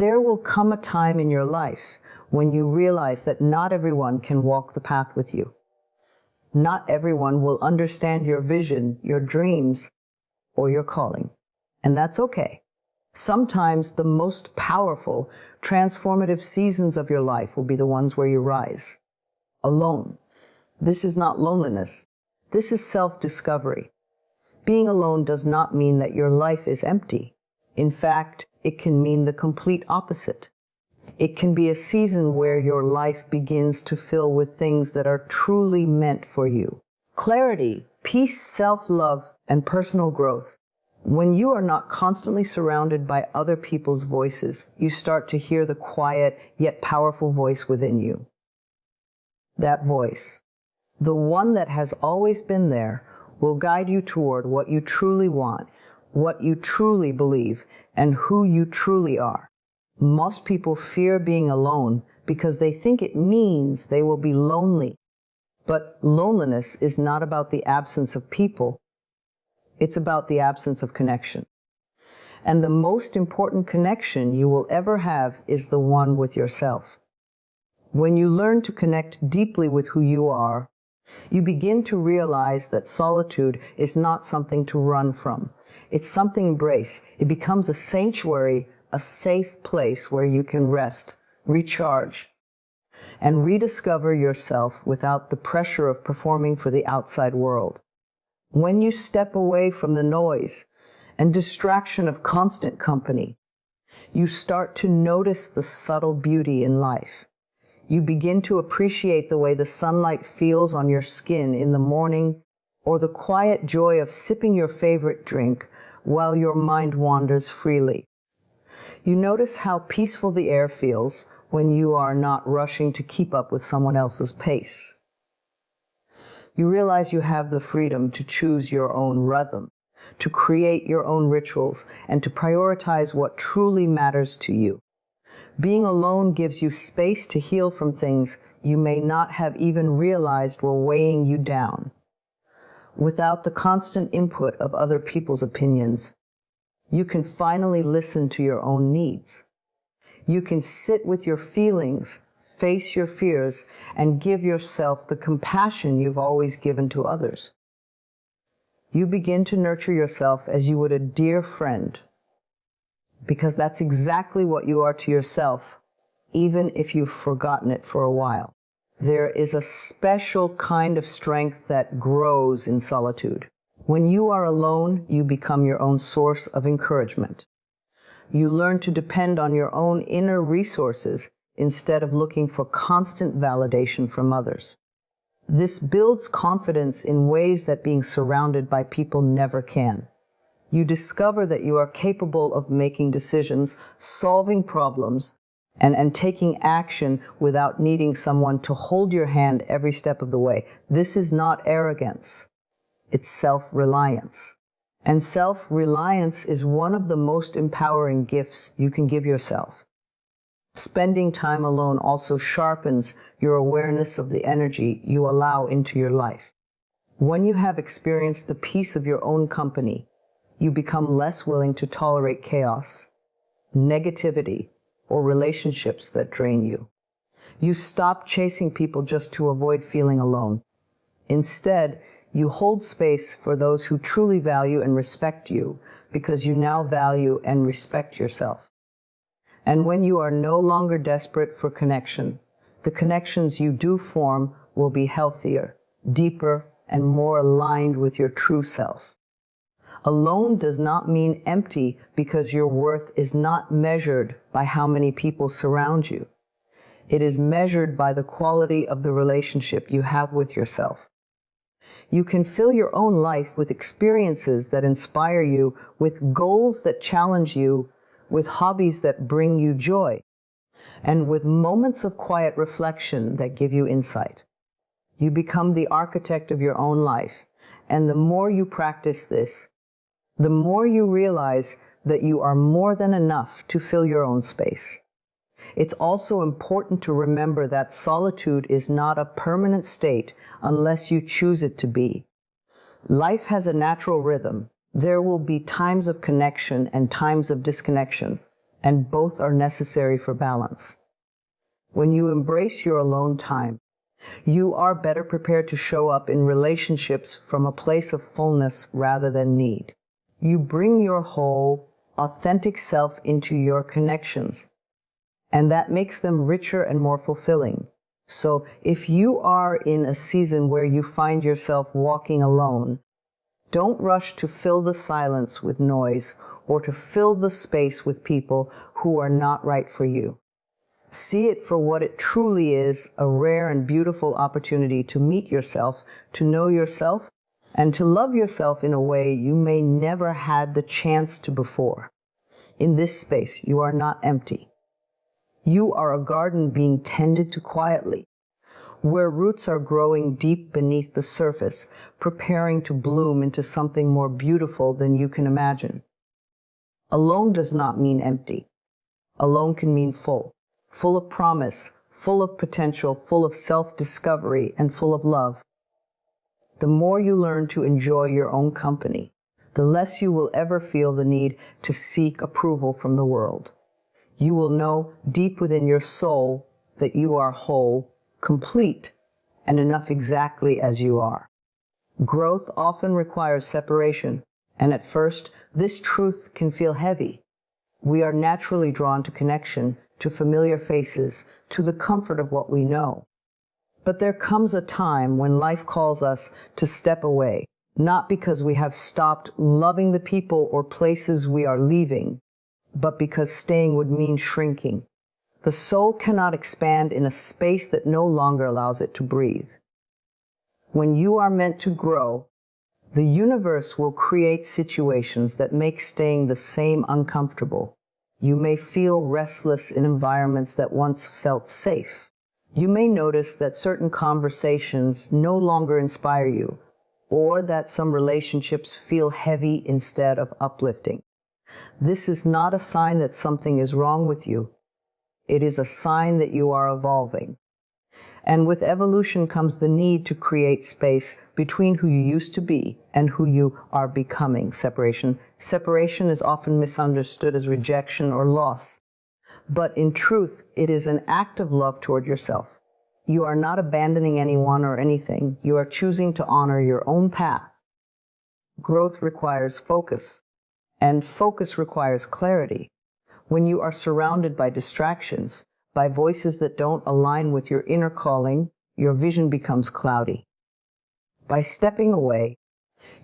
There will come a time in your life when you realize that not everyone can walk the path with you. Not everyone will understand your vision, your dreams, or your calling. And that's okay. Sometimes the most powerful, transformative seasons of your life will be the ones where you rise. Alone. This is not loneliness. This is self-discovery. Being alone does not mean that your life is empty. In fact, it can mean the complete opposite. It can be a season where your life begins to fill with things that are truly meant for you. Clarity, peace, self-love, and personal growth. When you are not constantly surrounded by other people's voices, you start to hear the quiet yet powerful voice within you. That voice, the one that has always been there, will guide you toward what you truly want, what you truly believe, and who you truly are. Most people fear being alone because they think it means they will be lonely. But loneliness is not about the absence of people. It's about the absence of connection. And the most important connection you will ever have is the one with yourself. When you learn to connect deeply with who you are, you begin to realize that solitude is not something to run from. It's something to embrace. It becomes a sanctuary, a safe place where you can rest, recharge, and rediscover yourself without the pressure of performing for the outside world. When you step away from the noise and distraction of constant company, you start to notice the subtle beauty in life. You begin to appreciate the way the sunlight feels on your skin in the morning, or the quiet joy of sipping your favorite drink while your mind wanders freely. You notice how peaceful the air feels when you are not rushing to keep up with someone else's pace. You realize you have the freedom to choose your own rhythm, to create your own rituals, and to prioritize what truly matters to you. Being alone gives you space to heal from things you may not have even realized were weighing you down. Without the constant input of other people's opinions, you can finally listen to your own needs. You can sit with your feelings, face your fears, and give yourself the compassion you've always given to others. You begin to nurture yourself as you would a dear friend, because that's exactly what you are to yourself, even if you've forgotten it for a while. There is a special kind of strength that grows in solitude. When you are alone, you become your own source of encouragement. You learn to depend on your own inner resources instead of looking for constant validation from others. This builds confidence in ways that being surrounded by people never can. You discover that you are capable of making decisions, solving problems, and taking action without needing someone to hold your hand every step of the way. This is not arrogance. It's self-reliance. And self-reliance is one of the most empowering gifts you can give yourself. Spending time alone also sharpens your awareness of the energy you allow into your life. When you have experienced the peace of your own company, you become less willing to tolerate chaos, negativity, or relationships that drain you. You stop chasing people just to avoid feeling alone. Instead, you hold space for those who truly value and respect you because you now value and respect yourself. And when you are no longer desperate for connection, the connections you do form will be healthier, deeper, and more aligned with your true self. Alone does not mean empty because your worth is not measured by how many people surround you. It is measured by the quality of the relationship you have with yourself. You can fill your own life with experiences that inspire you, with goals that challenge you, with hobbies that bring you joy, and with moments of quiet reflection that give you insight. You become the architect of your own life, and the more you practice this, the more you realize that you are more than enough to fill your own space. It's also important to remember that solitude is not a permanent state unless you choose it to be. Life has a natural rhythm. There will be times of connection and times of disconnection. and both are necessary for balance. When you embrace your alone time, you are better prepared to show up in relationships from a place of fullness rather than need. You bring your whole, authentic self into your connections, and that makes them richer and more fulfilling. So if you are in a season where you find yourself walking alone, don't rush to fill the silence with noise or to fill the space with people who are not right for you. See it for what it truly is, a rare and beautiful opportunity to meet yourself, to know yourself, and to love yourself in a way you may never had the chance to before. In this space, you are not empty. You are a garden being tended to quietly, where roots are growing deep beneath the surface, preparing to bloom into something more beautiful than you can imagine. Alone does not mean empty. Alone can mean full. Full of promise, full of potential, full of self-discovery, and full of love. The more you learn to enjoy your own company, the less you will ever feel the need to seek approval from the world. You will know deep within your soul that you are whole, complete, and enough exactly as you are. Growth often requires separation, and at first, this truth can feel heavy. We are naturally drawn to connection, to familiar faces, to the comfort of what we know. But there comes a time when life calls us to step away, not because we have stopped loving the people or places we are leaving, but because staying would mean shrinking. The soul cannot expand in a space that no longer allows it to breathe. When you are meant to grow, the universe will create situations that make staying the same uncomfortable. You may feel restless in environments that once felt safe. You may notice that certain conversations no longer inspire you, or that some relationships feel heavy instead of uplifting. This is not a sign that something is wrong with you. It is a sign that you are evolving. And with evolution comes the need to create space between who you used to be and who you are becoming. Separation is often misunderstood as rejection or loss. But in truth, it is an act of love toward yourself. You are not abandoning anyone or anything. You are choosing to honor your own path. Growth requires focus, and focus requires clarity. When you are surrounded by distractions, by voices that don't align with your inner calling, your vision becomes cloudy. By stepping away,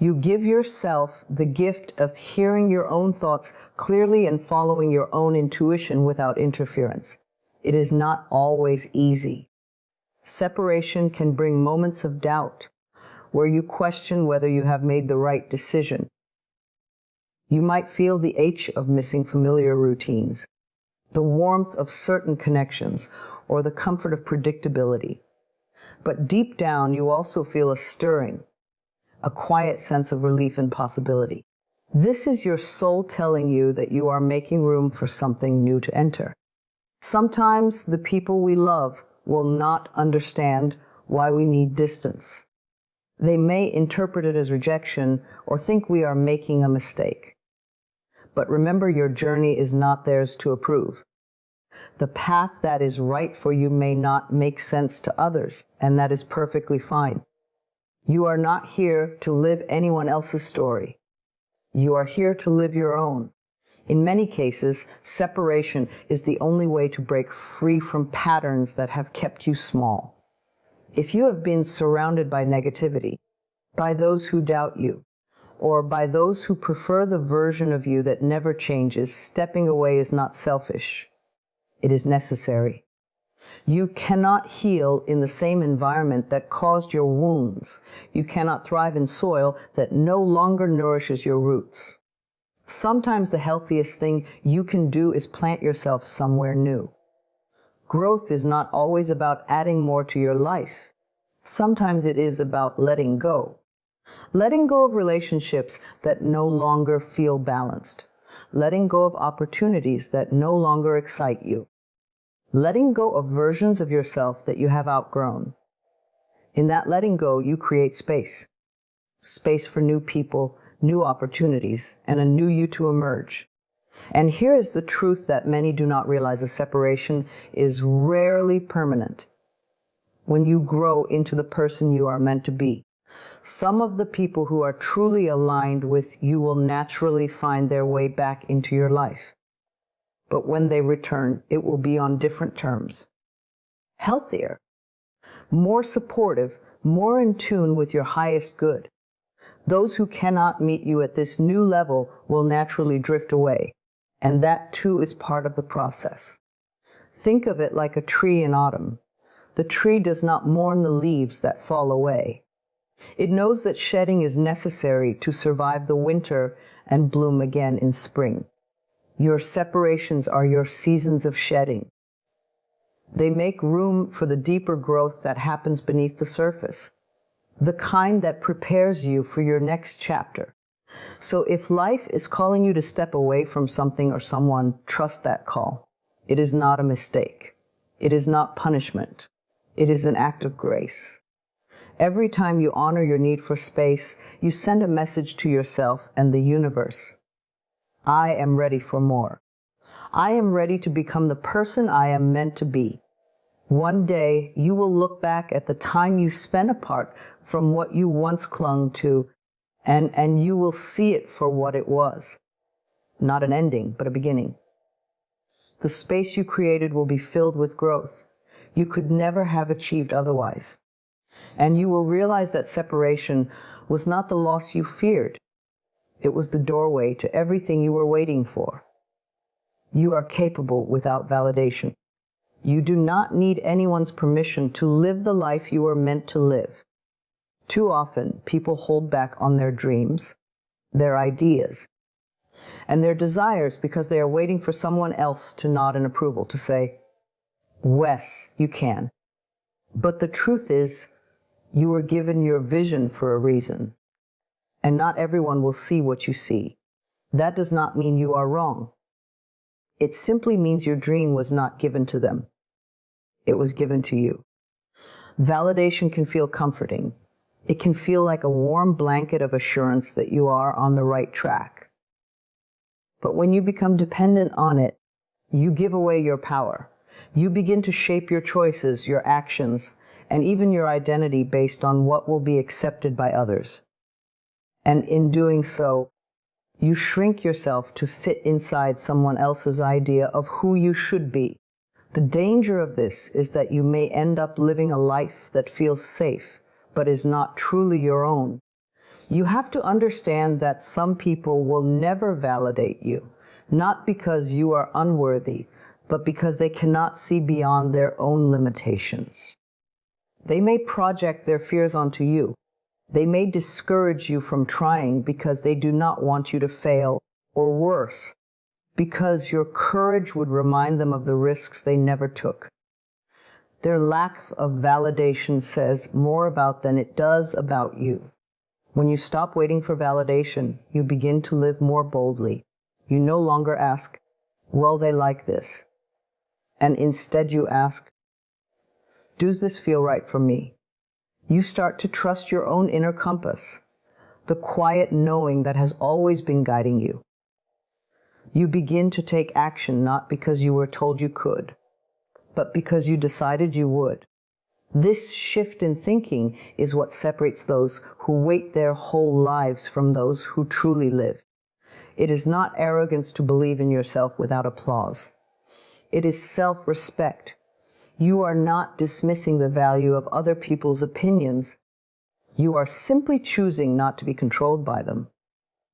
you give yourself the gift of hearing your own thoughts clearly and following your own intuition without interference. It is not always easy. Separation can bring moments of doubt, where you question whether you have made the right decision. You might feel the ache of missing familiar routines, the warmth of certain connections, or the comfort of predictability. But deep down, you also feel a stirring, a quiet sense of relief and possibility. This is your soul telling you that you are making room for something new to enter. Sometimes the people we love will not understand why we need distance. They may interpret it as rejection or think we are making a mistake. But remember, your journey is not theirs to approve. The path that is right for you may not make sense to others, and that is perfectly fine. You are not here to live anyone else's story. You are here to live your own. In many cases, separation is the only way to break free from patterns that have kept you small. If you have been surrounded by negativity, by those who doubt you, or by those who prefer the version of you that never changes, stepping away is not selfish. It is necessary. You cannot heal in the same environment that caused your wounds. You cannot thrive in soil that no longer nourishes your roots. Sometimes the healthiest thing you can do is plant yourself somewhere new. Growth is not always about adding more to your life. Sometimes it is about letting go. Letting go of relationships that no longer feel balanced. Letting go of opportunities that no longer excite you. Letting go of versions of yourself that you have outgrown. In that letting go, you create space. Space for new people, new opportunities, and a new you to emerge. And here is the truth that many do not realize: a separation is rarely permanent. When you grow into the person you are meant to be, some of the people who are truly aligned with you will naturally find their way back into your life. But when they return, it will be on different terms. Healthier, more supportive, more in tune with your highest good. Those who cannot meet you at this new level will naturally drift away, and that too is part of the process. Think of it like a tree in autumn. The tree does not mourn the leaves that fall away. It knows that shedding is necessary to survive the winter and bloom again in spring. Your separations are your seasons of shedding. They make room for the deeper growth that happens beneath the surface, the kind that prepares you for your next chapter. So if life is calling you to step away from something or someone, trust that call. It is not a mistake. It is not punishment. It is an act of grace. Every time you honor your need for space, you send a message to yourself and the universe. I am ready for more. I am ready to become the person I am meant to be. One day, you will look back at the time you spent apart from what you once clung to, and you will see it for what it was. Not an ending, but a beginning. The space you created will be filled with growth you could never have achieved otherwise. And you will realize that separation was not the loss you feared. It was the doorway to everything you were waiting for. You are capable without validation. You do not need anyone's permission to live the life you are meant to live. Too often, people hold back on their dreams, their ideas, and their desires because they are waiting for someone else to nod in approval, to say, "Wes, you can." But the truth is, you were given your vision for a reason, and not everyone will see what you see. That does not mean you are wrong. It simply means your dream was not given to them. It was given to you. Validation can feel comforting. It can feel like a warm blanket of assurance that you are on the right track. But when you become dependent on it, you give away your power. You begin to shape your choices, your actions, and even your identity based on what will be accepted by others. And in doing so, you shrink yourself to fit inside someone else's idea of who you should be. The danger of this is that you may end up living a life that feels safe, but is not truly your own. You have to understand that some people will never validate you, not because you are unworthy, but because they cannot see beyond their own limitations. They may project their fears onto you. They may discourage you from trying because they do not want you to fail, or worse, because your courage would remind them of the risks they never took. Their lack of validation says more about than it does about you. When you stop waiting for validation, you begin to live more boldly. You no longer ask, "Will they like this?" And instead you ask, "Does this feel right for me?" You start to trust your own inner compass, the quiet knowing that has always been guiding you. You begin to take action not because you were told you could, but because you decided you would. This shift in thinking is what separates those who wait their whole lives from those who truly live. It is not arrogance to believe in yourself without applause. It is self-respect. You are not dismissing the value of other people's opinions. You are simply choosing not to be controlled by them.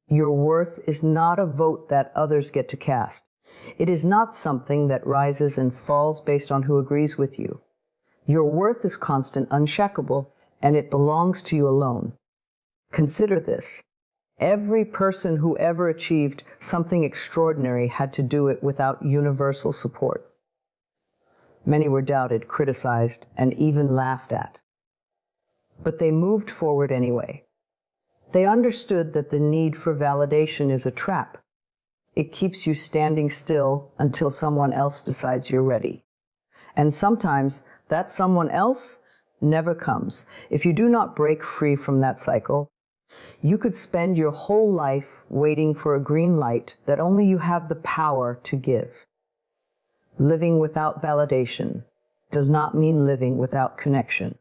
Your worth is not a vote that others get to cast. It is not something that rises and falls based on who agrees with you. Your worth is constant, unshakable, and it belongs to you alone. Consider this. Every person who ever achieved something extraordinary had to do it without universal support. Many were doubted, criticized, and even laughed at. But they moved forward anyway. They understood that the need for validation is a trap. It keeps you standing still until someone else decides you're ready. And sometimes that someone else never comes. If you do not break free from that cycle, You could spend your whole life waiting for a green light that only you have the power to give. Living without validation does not mean living without connection.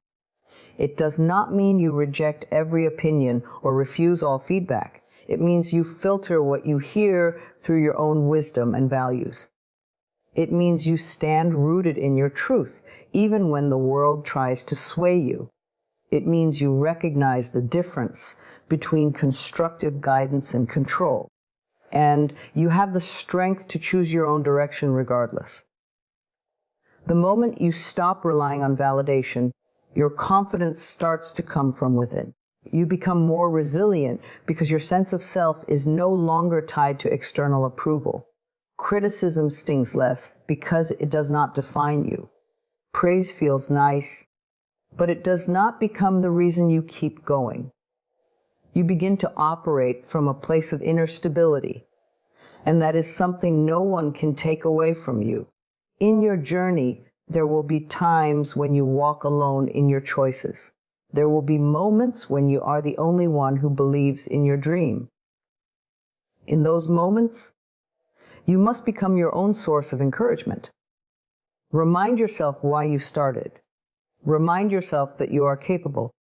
It does not mean you reject every opinion or refuse all feedback. It means you filter what you hear through your own wisdom and values. It means you stand rooted in your truth, even when the world tries to sway you. It means you recognize the difference between constructive guidance and control, and you have the strength to choose your own direction regardless. The moment you stop relying on validation, your confidence starts to come from within. You become more resilient because your sense of self is no longer tied to external approval. Criticism stings less because it does not define you. Praise feels nice, but it does not become the reason you keep going. You begin to operate from a place of inner stability, and that is something no one can take away from you. In your journey, there will be times when you walk alone in your choices. There will be moments when you are the only one who believes in your dream. In those moments, you must become your own source of encouragement. Remind yourself why you started. Remind yourself that you are capable,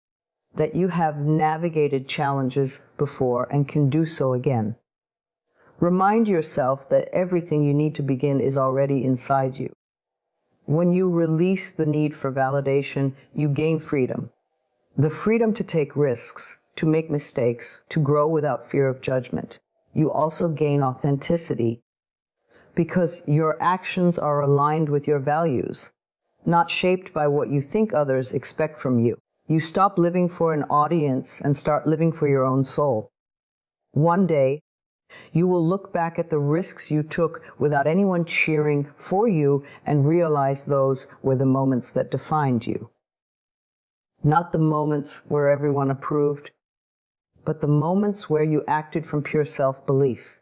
that you have navigated challenges before and can do so again. Remind yourself that everything you need to begin is already inside you. When you release the need for validation, you gain freedom. The freedom to take risks, to make mistakes, to grow without fear of judgment. You also gain authenticity because your actions are aligned with your values, not shaped by what you think others expect from you. You stop living for an audience and start living for your own soul. One day, you will look back at the risks you took without anyone cheering for you and realize those were the moments that defined you. Not the moments where everyone approved, but the moments where you acted from pure self-belief.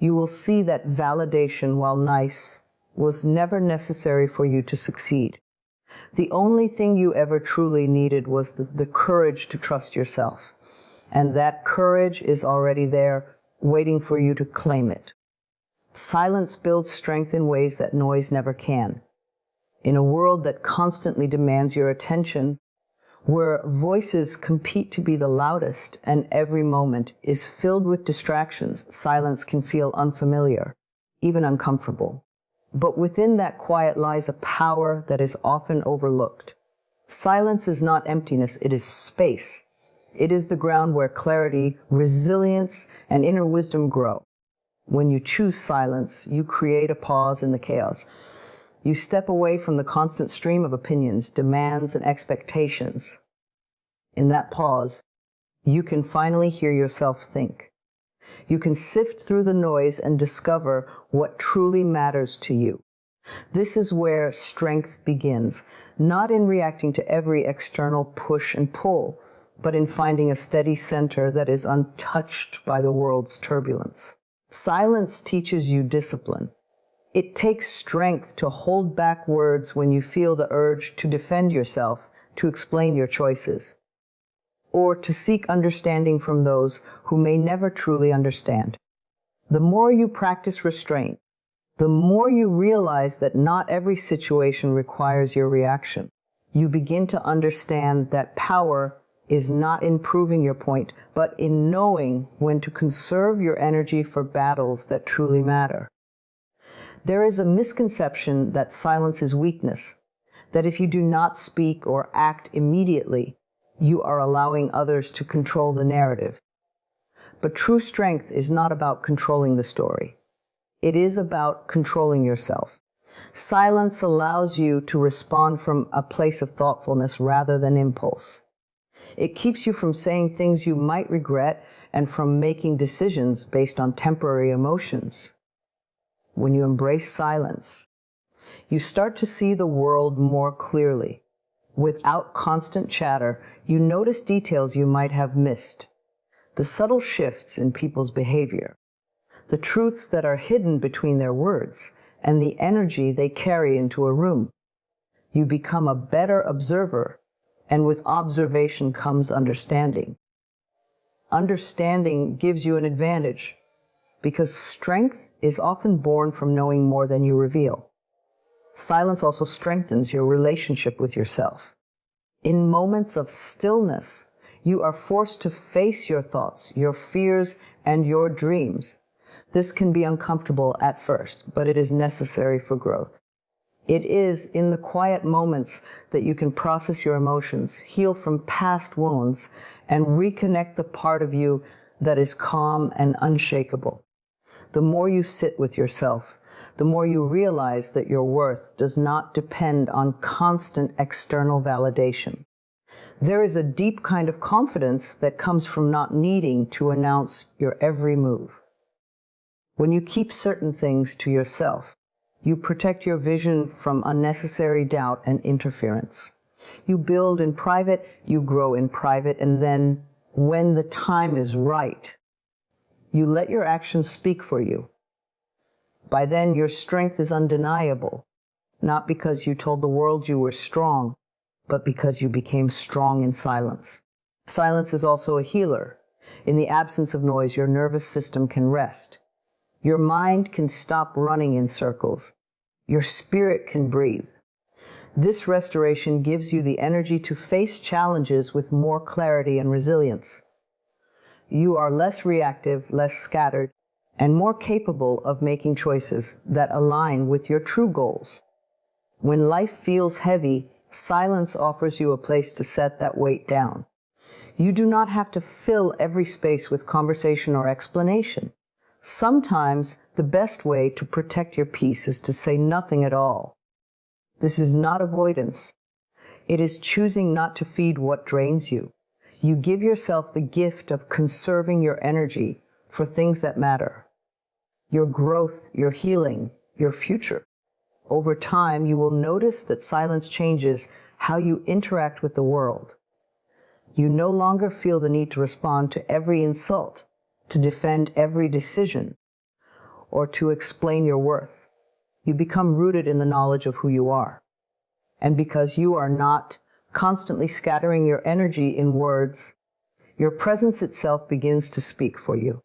You will see that validation, while nice, was never necessary for you to succeed. The only thing you ever truly needed was the courage to trust yourself. And that courage is already there, waiting for you to claim it. Silence builds strength in ways that noise never can. In a world that constantly demands your attention, where voices compete to be the loudest and every moment is filled with distractions, silence can feel unfamiliar, even uncomfortable. But within that quiet lies a power that is often overlooked. Silence is not emptiness, it is space. It is the ground where clarity, resilience, and inner wisdom grow. When you choose silence, you create a pause in the chaos. You step away from the constant stream of opinions, demands, and expectations. In that pause, you can finally hear yourself think. You can sift through the noise and discover what truly matters to you. This is where strength begins, not in reacting to every external push and pull, but in finding a steady center that is untouched by the world's turbulence. Silence teaches you discipline. It takes strength to hold back words when you feel the urge to defend yourself, to explain your choices, or to seek understanding from those who may never truly understand. The more you practice restraint, the more you realize that not every situation requires your reaction. You begin to understand that power is not in proving your point, but in knowing when to conserve your energy for battles that truly matter. There is a misconception that silence is weakness, that if you do not speak or act immediately, you are allowing others to control the narrative. But true strength is not about controlling the story. It is about controlling yourself. Silence allows you to respond from a place of thoughtfulness rather than impulse. It keeps you from saying things you might regret and from making decisions based on temporary emotions. When you embrace silence, you start to see the world more clearly. Without constant chatter, you notice details you might have missed. The subtle shifts in people's behavior, the truths that are hidden between their words, and the energy they carry into a room. You become a better observer, and with observation comes understanding. Understanding gives you an advantage because strength is often born from knowing more than you reveal. Silence also strengthens your relationship with yourself. In moments of stillness, you are forced to face your thoughts, your fears, and your dreams. This can be uncomfortable at first, but it is necessary for growth. It is in the quiet moments that you can process your emotions, heal from past wounds, and reconnect the part of you that is calm and unshakable. The more you sit with yourself, the more you realize that your worth does not depend on constant external validation. There is a deep kind of confidence that comes from not needing to announce your every move. When you keep certain things to yourself, you protect your vision from unnecessary doubt and interference. You build in private, you grow in private, and then, when the time is right, you let your actions speak for you. By then, your strength is undeniable, not because you told the world you were strong, but because you became strong in silence. Silence is also a healer. In the absence of noise, your nervous system can rest. Your mind can stop running in circles. Your spirit can breathe. This restoration gives you the energy to face challenges with more clarity and resilience. You are less reactive, less scattered, and more capable of making choices that align with your true goals. When life feels heavy, silence offers you a place to set that weight down. You do not have to fill every space with conversation or explanation. Sometimes the best way to protect your peace is to say nothing at all. This is not avoidance. It is choosing not to feed what drains you. You give yourself the gift of conserving your energy for things that matter. Your growth, your healing, your future. Over time, you will notice that silence changes how you interact with the world. You no longer feel the need to respond to every insult, to defend every decision, or to explain your worth. You become rooted in the knowledge of who you are. And because you are not constantly scattering your energy in words, your presence itself begins to speak for you.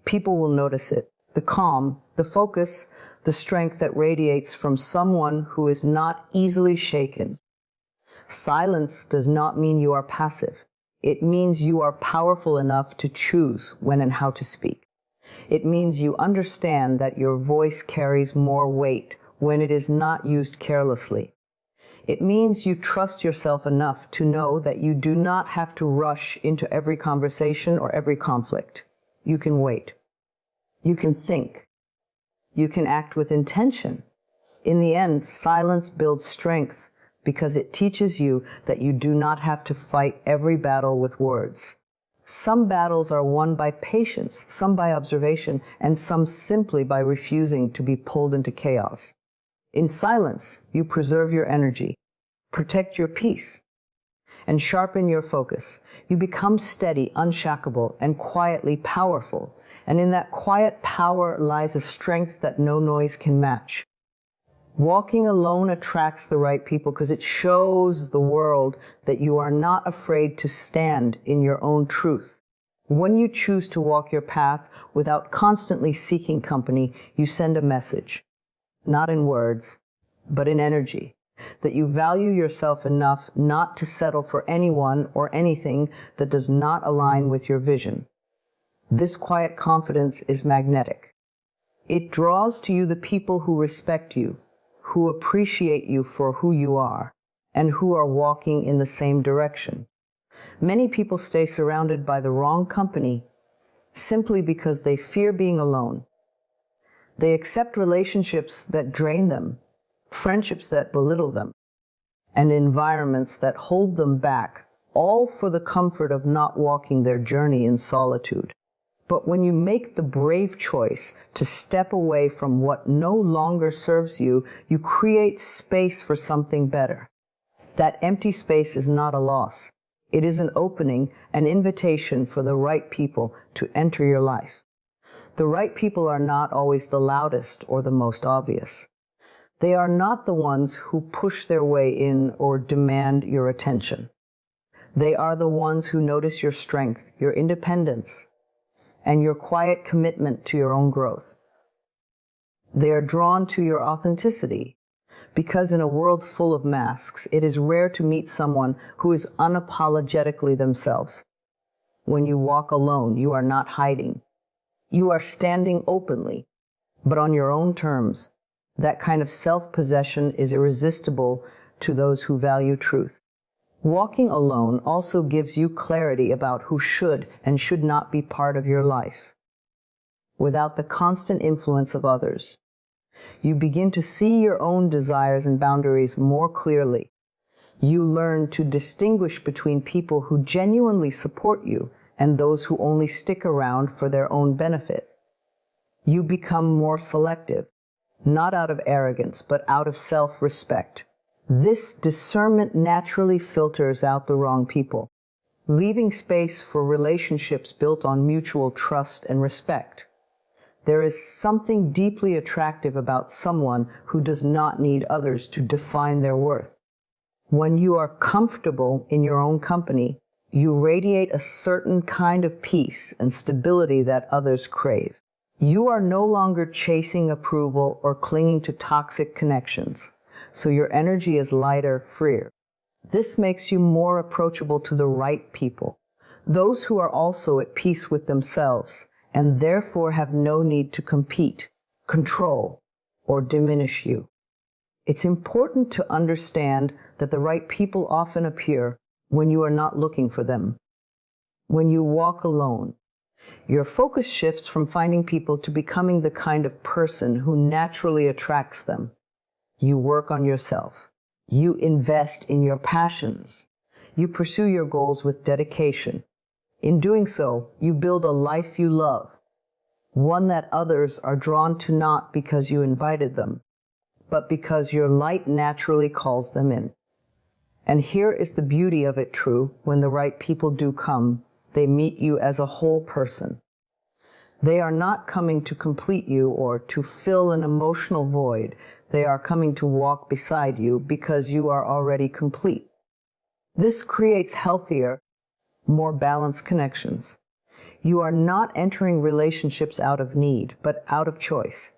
People will notice it, the calm, the focus, the strength that radiates from someone who is not easily shaken. Silence does not mean you are passive. It means you are powerful enough to choose when and how to speak. It means you understand that your voice carries more weight when it is not used carelessly. It means you trust yourself enough to know that you do not have to rush into every conversation or every conflict. You can wait. You can think. You can act with intention. In the end, silence builds strength because it teaches you that you do not have to fight every battle with words. Some battles are won by patience, some by observation, and some simply by refusing to be pulled into chaos. In silence, you preserve your energy, protect your peace, and sharpen your focus. You become steady, unshackable, and quietly powerful. And in that quiet power lies a strength that no noise can match. Walking alone attracts the right people because it shows the world that you are not afraid to stand in your own truth. When you choose to walk your path without constantly seeking company, you send a message, not in words, but in energy, that you value yourself enough not to settle for anyone or anything that does not align with your vision. This quiet confidence is magnetic. It draws to you the people who respect you, who appreciate you for who you are, and who are walking in the same direction. Many people stay surrounded by the wrong company simply because they fear being alone. They accept relationships that drain them, friendships that belittle them, and environments that hold them back, all for the comfort of not walking their journey in solitude. But when you make the brave choice to step away from what no longer serves you, you create space for something better. That empty space is not a loss. It is an opening, an invitation for the right people to enter your life. The right people are not always the loudest or the most obvious. They are not the ones who push their way in or demand your attention. They are the ones who notice your strength, your independence, and your quiet commitment to your own growth. They are drawn to your authenticity, because in a world full of masks, it is rare to meet someone who is unapologetically themselves. When you walk alone, you are not hiding. You are standing openly, but on your own terms. That kind of self-possession is irresistible to those who value truth. Walking alone also gives you clarity about who should and should not be part of your life. Without the constant influence of others, you begin to see your own desires and boundaries more clearly. You learn to distinguish between people who genuinely support you and those who only stick around for their own benefit. You become more selective, not out of arrogance, but out of self-respect. This discernment naturally filters out the wrong people, leaving space for relationships built on mutual trust and respect. There is something deeply attractive about someone who does not need others to define their worth. When you are comfortable in your own company, you radiate a certain kind of peace and stability that others crave. You are no longer chasing approval or clinging to toxic connections, so your energy is lighter, freer. This makes you more approachable to the right people, those who are also at peace with themselves and therefore have no need to compete, control, or diminish you. It's important to understand that the right people often appear when you are not looking for them. When you walk alone, your focus shifts from finding people to becoming the kind of person who naturally attracts them. You work on yourself. You invest in your passions. You pursue your goals with dedication. In doing so, you build a life you love, one that others are drawn to not because you invited them, but because your light naturally calls them in. And here is the beauty of it true: when the right people do come, they meet you as a whole person. They are not coming to complete you or to fill an emotional void. They are coming to walk beside you because you are already complete. This creates healthier, more balanced connections. You are not entering relationships out of need, but out of choice.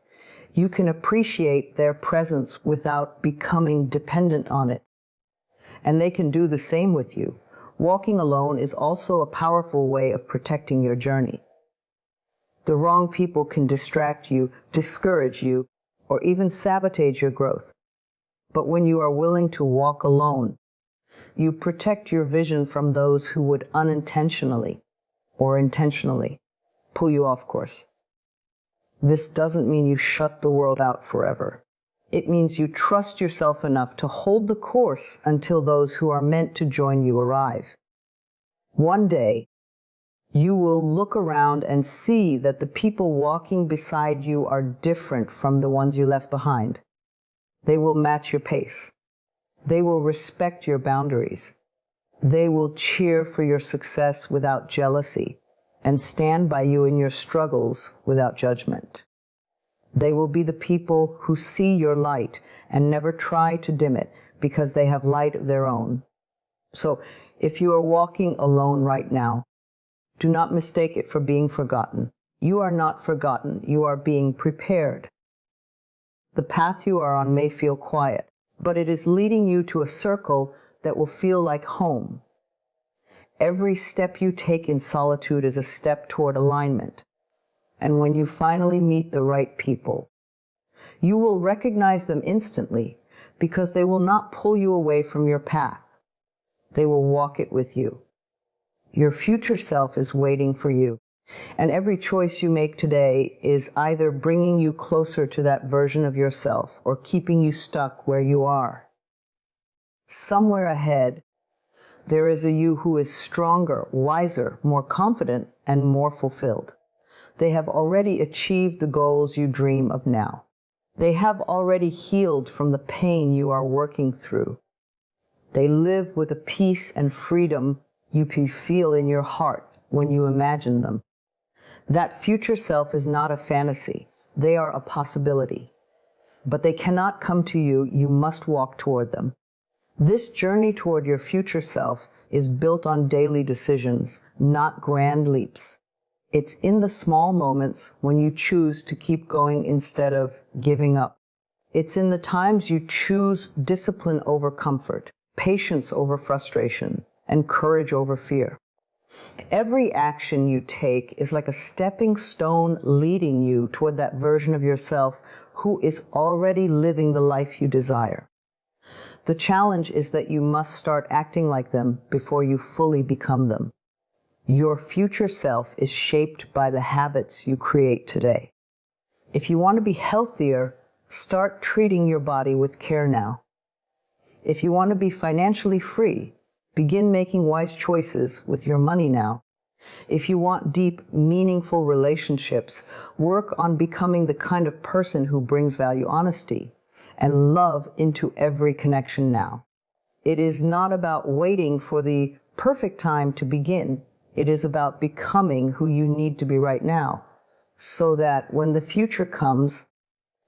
You can appreciate their presence without becoming dependent on it. And they can do the same with you. Walking alone is also a powerful way of protecting your journey. The wrong people can distract you, discourage you, or even sabotage your growth. But when you are willing to walk alone, you protect your vision from those who would unintentionally or intentionally pull you off course. This doesn't mean you shut the world out forever. It means you trust yourself enough to hold the course until those who are meant to join you arrive. One day, you will look around and see that the people walking beside you are different from the ones you left behind. They will match your pace. They will respect your boundaries. They will cheer for your success without jealousy and stand by you in your struggles without judgment. They will be the people who see your light and never try to dim it because they have light of their own. So, if you are walking alone right now, do not mistake it for being forgotten. You are not forgotten. You are being prepared. The path you are on may feel quiet, but it is leading you to a circle that will feel like home. Every step you take in solitude is a step toward alignment. And when you finally meet the right people, you will recognize them instantly because they will not pull you away from your path. They will walk it with you. Your future self is waiting for you, and every choice you make today is either bringing you closer to that version of yourself or keeping you stuck where you are. Somewhere ahead, there is a you who is stronger, wiser, more confident, and more fulfilled. They have already achieved the goals you dream of now. They have already healed from the pain you are working through. They live with a peace and freedom you can feel in your heart when you imagine them. That future self is not a fantasy. They are a possibility. But they cannot come to you. You must walk toward them. This journey toward your future self is built on daily decisions, not grand leaps. It's in the small moments when you choose to keep going instead of giving up. It's in the times you choose discipline over comfort, patience over frustration, and courage over fear. Every action you take is like a stepping stone leading you toward that version of yourself who is already living the life you desire. The challenge is that you must start acting like them before you fully become them. Your future self is shaped by the habits you create today. If you want to be healthier, start treating your body with care now. If you want to be financially free, begin making wise choices with your money now. If you want deep, meaningful relationships, work on becoming the kind of person who brings value, honesty, and love into every connection now. It is not about waiting for the perfect time to begin. It is about becoming who you need to be right now, so that when the future comes,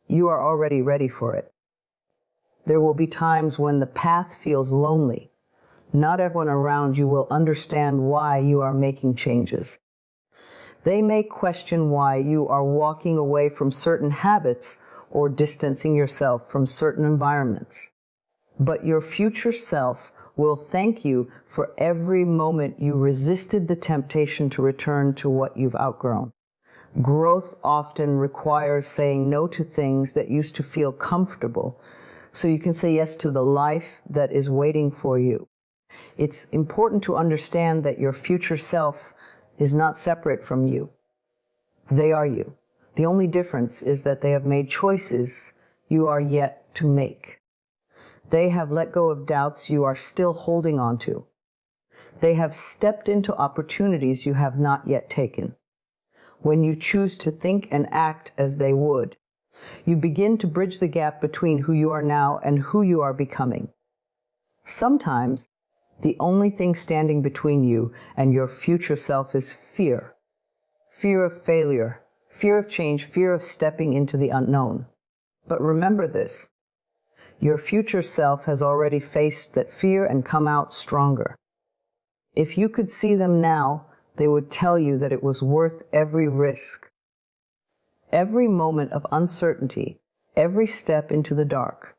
you are already ready for it. There will be times when the path feels lonely. Not everyone around you will understand why you are making changes. They may question why you are walking away from certain habits or distancing yourself from certain environments. But your future self will thank you for every moment you resisted the temptation to return to what you've outgrown. Growth often requires saying no to things that used to feel comfortable, so you can say yes to the life that is waiting for you. It's important to understand that your future self is not separate from you. They are you. The only difference is that they have made choices you are yet to make. They have let go of doubts you are still holding on to. They have stepped into opportunities you have not yet taken. When you choose to think and act as they would, you begin to bridge the gap between who you are now and who you are becoming. Sometimes, the only thing standing between you and your future self is fear. Fear of failure, fear of change, fear of stepping into the unknown. But remember this, your future self has already faced that fear and come out stronger. If you could see them now, they would tell you that it was worth every risk. Every moment of uncertainty, every step into the dark.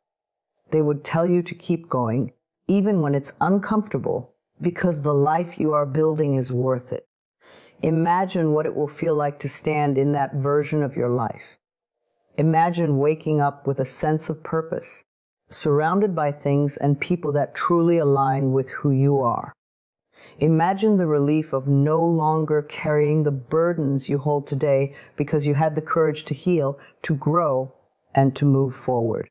They would tell you to keep going, even when it's uncomfortable, because the life you are building is worth it. Imagine what it will feel like to stand in that version of your life. Imagine waking up with a sense of purpose, surrounded by things and people that truly align with who you are. Imagine the relief of no longer carrying the burdens you hold today because you had the courage to heal, to grow, and to move forward.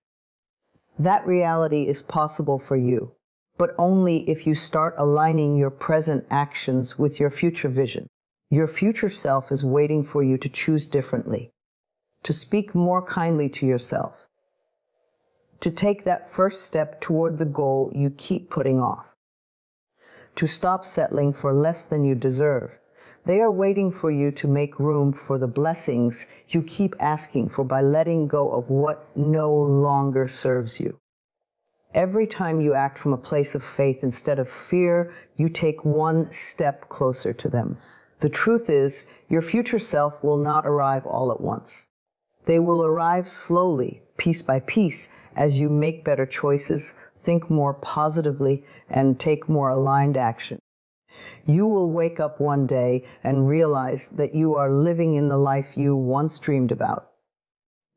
That reality is possible for you, but only if you start aligning your present actions with your future vision. Your future self is waiting for you to choose differently, to speak more kindly to yourself, to take that first step toward the goal you keep putting off, to stop settling for less than you deserve. They are waiting for you to make room for the blessings you keep asking for by letting go of what no longer serves you. Every time you act from a place of faith instead of fear, you take one step closer to them. The truth is, your future self will not arrive all at once. They will arrive slowly, piece by piece, as you make better choices, think more positively, and take more aligned action. You will wake up one day and realize that you are living in the life you once dreamed about.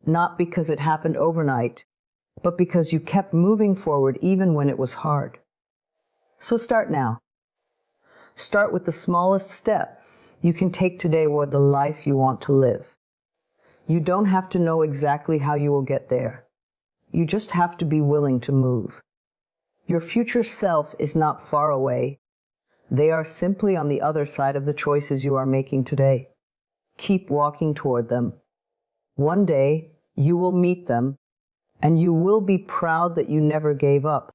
Not because it happened overnight, but because you kept moving forward even when it was hard. So start now. Start with the smallest step you can take today toward the life you want to live. You don't have to know exactly how you will get there. You just have to be willing to move. Your future self is not far away. They are simply on the other side of the choices you are making today. Keep walking toward them. One day, you will meet them, and you will be proud that you never gave up.